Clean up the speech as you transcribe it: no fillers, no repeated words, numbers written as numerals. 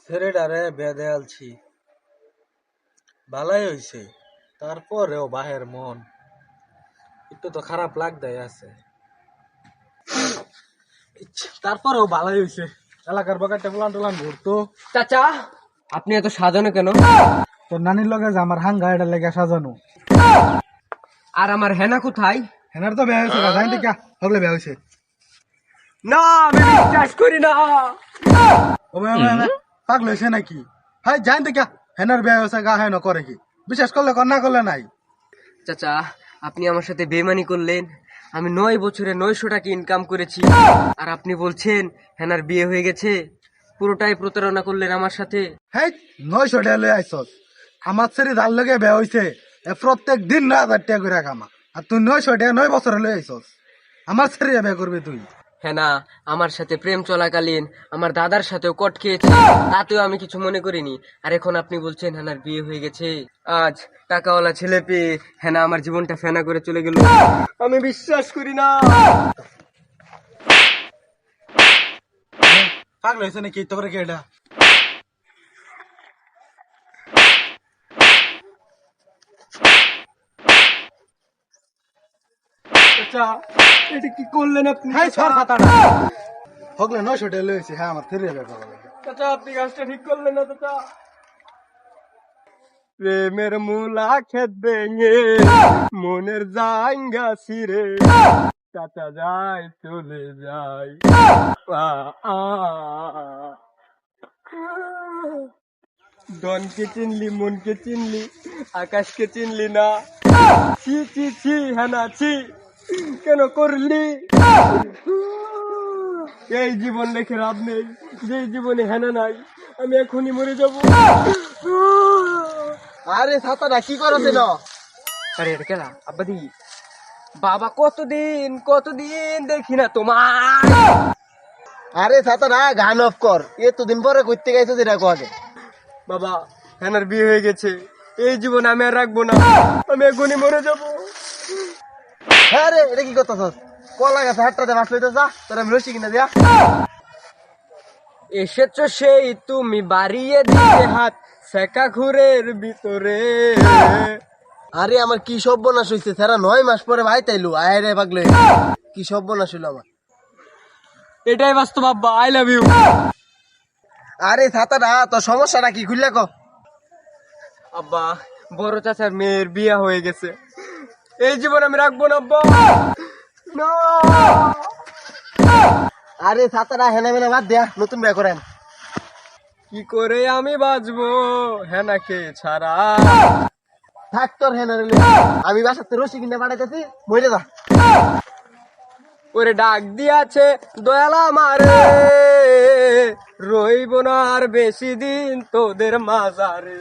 ছেলেটারে বেঁধে আলছি, ভালাই হইছে। তারপরেও বাহের মন একটু তো খারাপ লাগতেই আছে। তারপরেও ভালাই হইছে। এলাকার বাগানটা টুলান টুলান ঘুরতো। চাচা, আপনি এত সাজানো কেন? তোর নানির লগে যে আমার হাঙ্গা এটা লেগে সাজানো। আর আমার হেনা কোথায়? হেনার তো বেয়া হয়েছে, জানতে কে হগলে বেয়া হয়েছে। না, আমি বিশ্বাস করি না। পাগল হয়েছে নাকি? হাই জানতে কে হেনার বেয়া হয়েছে, গা হেন করে কি? বিশ্বাস করলে কর, না করলে নাই। চাচা, আপনি আমার সাথে বেমানি করলেন। আমি 9 বছরে 900 টাকা ইনকাম করেছি, আর আপনি বলছেন হেনার বিয়ে হয়ে গেছে। পুরোটাই প্রতারণা করলেন আমার সাথে। হ্যাঁ, 900 টাকা লই আইসস। আমার ছেলে যার লগে বেয়া হয়েছে প্রত্যেক দিন 9,000 টাকা করে কামা, আর তুই 900 টাকা 9 বছরে লই আইসস। আমার ছেলে বেয়া করবি তুই? হেনা আমার সাথে প্রেম চলাকালীন আমার দাদার সাথেও কট খেয়েছে, তাতেও আমি কিছু মনে করিনি। আর এখন আপনি বলছেন হেনার বিয়ে হয়ে গেছে। আজ টাকাওয়ালা ছেলে পেয়ে হেনা আমার জীবনটা ফেনা করে চলে গেল। আমি বিশ্বাস করি না। পাগল হয়েছে নাকি? তো করে কে এটা? চাচা, এটা কি করলেন আপনি? হ্যাঁ, সর খাতাটা। হগলে 900 টাকা লই আইছে। হ্যাঁ, আমার ছেলে বেয়া করবে। চাচা, আপনি কাজটা ঠিক করলেন না চাচা। প্রেমের মূলা খেত ভেঙে মনের জাঙ্গা ছিরে চাচা যায় চলে যায়। আ, আ। ডনকে চিনলি, মনকে চিনলি, আকাশকে চিনলি না। ছি ছি ছি, হেনা ছি, কেন করলি? এই জীবন রেখে লাভ নেই, যে জীবনে হেনা নাই। আমি এখনই মরে যাব। আরে ছাতাটা কি করো দিল? আরে এটা কেনা আব্বা দি, বাবা কতদিন কতদিন দেখি না তোমার। আরে ছাতাটা গান অফ কর। এতদিন পরে করতে গেছে যেটা আগে। বাবা, হেনার বিয়ে হয়ে গেছে, এই জীবন আমি আর রাখবো না। আমি এখনই মরে যাব। হ্যাঁ রে, এটা কি করতেছস? কলা গাছে হাতটাতে মাছ লইতে যা, তোর আমি রসি কিনা দিয়া। এসেছো সেই তুমি বাড়িয়ে দিয়ে হাত সেকা ঘুরের ভিতরে। আরে আমার কি সর্বনাশ হইছে? সারা 9 মাস পরে ভাই তাইলু আয় রে পাগলে। কি সর্বনাশ হইলো আমার। এটাই বাস্তব আব্বা, আই লাভ ইউ। আরে ছাতাটা তোর সমস্যাটা কি খুললে ক? আব্বা, বড় চাচার মেয়ের বিয়ে হয়ে গেছে, এই জীবন আমি রাখবো না আব্বা। না। আরে ছাতাটা হেনা মেনা বাদ দেয়া, নতুন বিয়ে করেন। কি করে আমি বাঁচবো হেনাকে ছাড়া? থাক তোর হেনা রে, আমি বাসাতে রসি কিনে পাঠাইতেছি, মরে যা। ওরে ডাক দিয়াছে দয়াল আমারে, রইব না আর বেশি দিন তোদের মাঝারে।